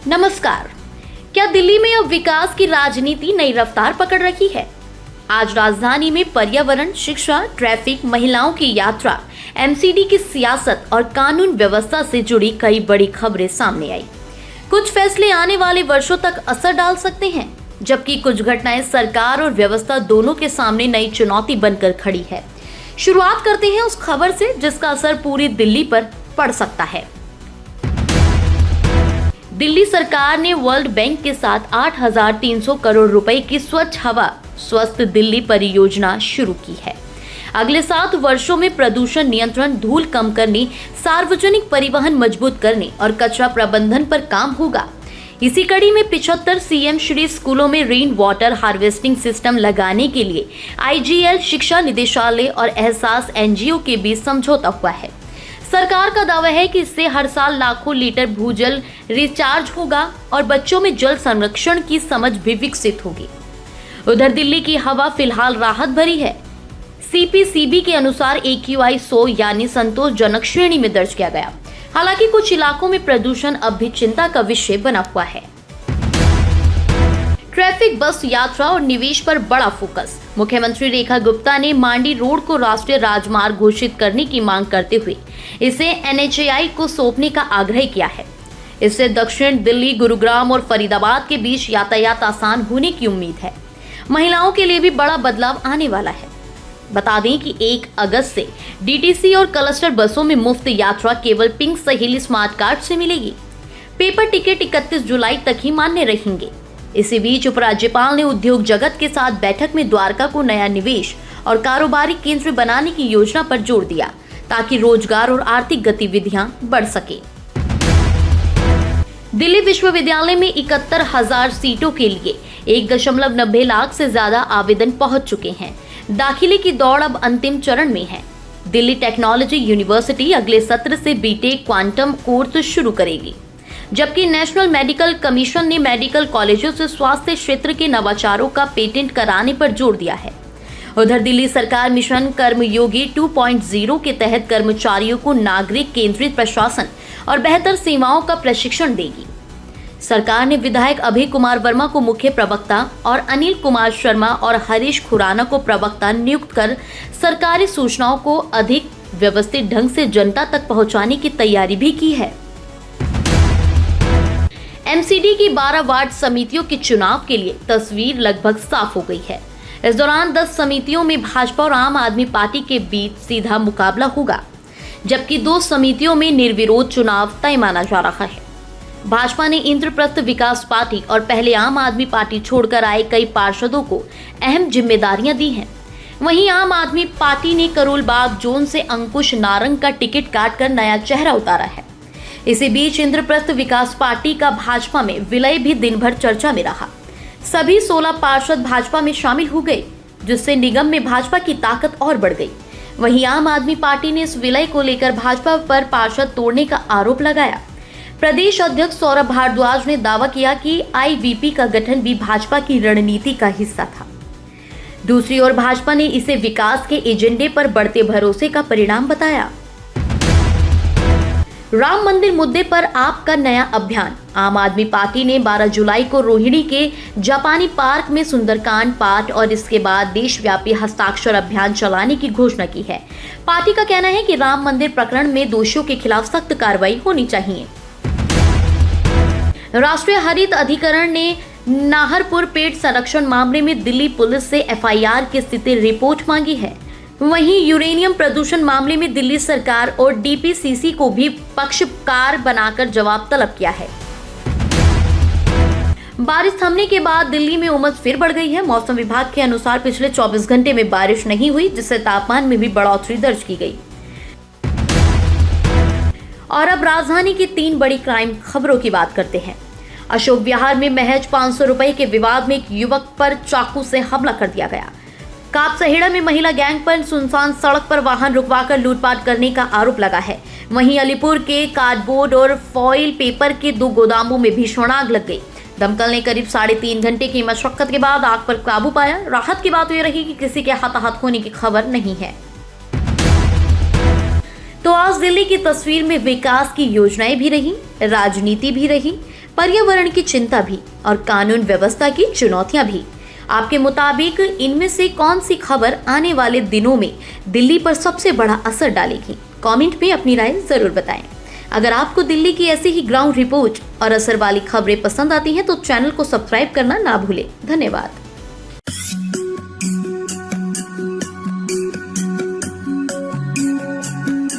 नमस्कार। क्या दिल्ली में अब विकास की राजनीति नई रफ्तार पकड़ रही है? आज राजधानी में पर्यावरण, शिक्षा, ट्रैफिक, महिलाओं की यात्रा, एमसीडी की सियासत और कानून व्यवस्था से जुड़ी कई बड़ी खबरें सामने आई। कुछ फैसले आने वाले वर्षों तक असर डाल सकते हैं, जबकि कुछ घटनाएं सरकार और व्यवस्था दोनों के सामने नई चुनौती बनकर खड़ी है। शुरुआत करते हैं उस खबर से जिसका असर पूरी दिल्ली पर पड़ सकता है। दिल्ली सरकार ने वर्ल्ड बैंक के साथ 8,300 करोड़ रुपए की स्वच्छ हवा स्वस्थ दिल्ली परियोजना शुरू की है। अगले 7 वर्षों में प्रदूषण नियंत्रण, धूल कम करने, सार्वजनिक परिवहन मजबूत करने और कचरा प्रबंधन पर काम होगा। इसी कड़ी में 75 सीएम श्री स्कूलों में रेन वाटर हार्वेस्टिंग सिस्टम लगाने के लिए आईजीएल, शिक्षा निदेशालय और एहसास एनजीओ के बीच समझौता हुआ है। सरकार का दावा है कि इससे हर साल लाखों लीटर भूजल रिचार्ज होगा और बच्चों में जल संरक्षण की समझ भी विकसित होगी। उधर दिल्ली की हवा फिलहाल राहत भरी है। सीपीसीबी के अनुसार AQI 100 यानी संतोषजनक श्रेणी में दर्ज किया गया। हालांकि कुछ इलाकों में प्रदूषण अब भी चिंता का विषय बना हुआ है। ट्रैफिक, बस यात्रा और निवेश पर बड़ा फोकस। मुख्यमंत्री रेखा गुप्ता ने मांडी रोड को राष्ट्रीय राजमार्ग घोषित करने की मांग करते हुए इसे NHAI को सौंपने का आग्रह किया है। इससे दक्षिण दिल्ली, गुरुग्राम और फरीदाबाद के बीच यातायात आसान होने की उम्मीद है। महिलाओं के लिए भी बड़ा बदलाव आने वाला है। बता दें कि 1 अगस्त से DTC और क्लस्टर बसों में मुफ्त यात्रा केवल पिंक सहेली स्मार्ट कार्ड से मिलेगी। पेपर टिकट 31 जुलाई तक ही मान्य रहेंगे। इसी बीच उपराज्यपाल ने उद्योग जगत के साथ बैठक में द्वारका को नया निवेश और कारोबारी केंद्र बनाने की योजना पर जोर दिया, ताकि रोजगार और आर्थिक गतिविधियां बढ़ सके। दिल्ली विश्वविद्यालय में 71,000 सीटों के लिए 1.90 लाख से ज्यादा आवेदन पहुंच चुके हैं। दाखिले की दौड़ अब अंतिम चरण में है। दिल्ली टेक्नोलॉजी यूनिवर्सिटी अगले सत्र से बीटेक क्वांटम कोर्स शुरू करेगी, जबकि नेशनल मेडिकल कमीशन ने मेडिकल कॉलेजों से स्वास्थ्य क्षेत्र के नवाचारों का पेटेंट कराने पर जोर दिया है। उधर दिल्ली सरकार मिशन कर्मयोगी 2.0 के तहत कर्मचारियों को नागरिक केंद्रित प्रशासन और बेहतर सेवाओं का प्रशिक्षण देगी। सरकार ने विधायक अभय कुमार वर्मा को मुख्य प्रवक्ता और अनिल कुमार शर्मा और हरीश खुराना को प्रवक्ता नियुक्त कर सरकारी सूचनाओं को अधिक व्यवस्थित ढंग से जनता तक पहुंचाने की तैयारी भी की है। एमसीडी की 12 वार्ड समितियों के चुनाव के लिए तस्वीर लगभग साफ हो गई है। इस दौरान 10 समितियों में भाजपा और आम आदमी पार्टी के बीच सीधा मुकाबला होगा, जबकि 2 समितियों में निर्विरोध चुनाव तय माना जा रहा है। भाजपा ने इंद्रप्रस्थ विकास पार्टी और पहले आम आदमी पार्टी छोड़कर आए कई पार्षदों को अहम जिम्मेदारियां दी हैं। वहीं आम आदमी पार्टी ने करोल बाग जोन से अंकुश नारंग का टिकट काटकर नया चेहरा उतारा है। इसी बीच इंद्रप्रस्थ विकास पार्टी का भाजपा में विलय भी दिन भर चर्चा में रहा। सभी 16 पार्षद भाजपा में शामिल हो गए, जिससे निगम में भाजपा की ताकत और बढ़ गई। वहीं आम आदमी पार्टी ने इस विलय को लेकर भाजपा पर पार्षद तोड़ने का आरोप लगाया। प्रदेश अध्यक्ष सौरभ भारद्वाज ने दावा किया कि IVP का गठन भी भाजपा की रणनीति का हिस्सा था। दूसरी ओर भाजपा ने इसे विकास के एजेंडे पर बढ़ते भरोसे का परिणाम बताया। राम मंदिर मुद्दे पर आपका नया अभियान। आम आदमी पार्टी ने 12 जुलाई को रोहिणी के जापानी पार्क में सुंदरकांड पाठ और इसके बाद देशव्यापी हस्ताक्षर अभियान चलाने की घोषणा की है। पार्टी का कहना है कि राम मंदिर प्रकरण में दोषियों के खिलाफ सख्त कार्रवाई होनी चाहिए। राष्ट्रीय हरित अधिकरण ने नाहरपुर पेड़ संरक्षण मामले में दिल्ली पुलिस से FIR की स्थिति रिपोर्ट मांगी है। वहीं यूरेनियम प्रदूषण मामले में दिल्ली सरकार और DPCC को भी पक्षकार बनाकर जवाब तलब किया है। बारिश थमने के बाद दिल्ली में उमस फिर बढ़ गई है। मौसम विभाग के अनुसार पिछले 24 घंटे में बारिश नहीं हुई, जिससे तापमान में भी बढ़ोतरी दर्ज की गई। और अब राजधानी की 3 बड़ी क्राइम खबरों की बात करते हैं। अशोक विहार में महज 500 रुपए के विवाद में एक युवक पर चाकू से हमला कर दिया गया। कापसहेड़ा में महिला गैंग पर सुनसान सड़क पर वाहन रुकवाकर लूटपाट करने का आरोप लगा है। वहीं अलीपुर के कार्डबोर्ड और फॉइल पेपर के 2 गोदामों में भीषण आग लग गई। दमकल ने करीब 3.5 घंटे की मशक्कत के बाद आग पर काबू पाया। राहत की बात यह रही कि किसी के हताहत होने की खबर नहीं है। तो आज दिल्ली की तस्वीर में विकास की योजनाएं भी रही, राजनीति भी रही, पर्यावरण की चिंता भी और कानून व्यवस्था की चुनौतियां भी। आपके मुताबिक इनमें से कौन सी खबर आने वाले दिनों में दिल्ली पर सबसे बड़ा असर डालेगी? कमेंट में अपनी राय जरूर बताएं। अगर आपको दिल्ली की ऐसी ही ग्राउंड रिपोर्ट और असर वाली खबरें पसंद आती हैं तो चैनल को सब्सक्राइब करना ना भूलें। धन्यवाद।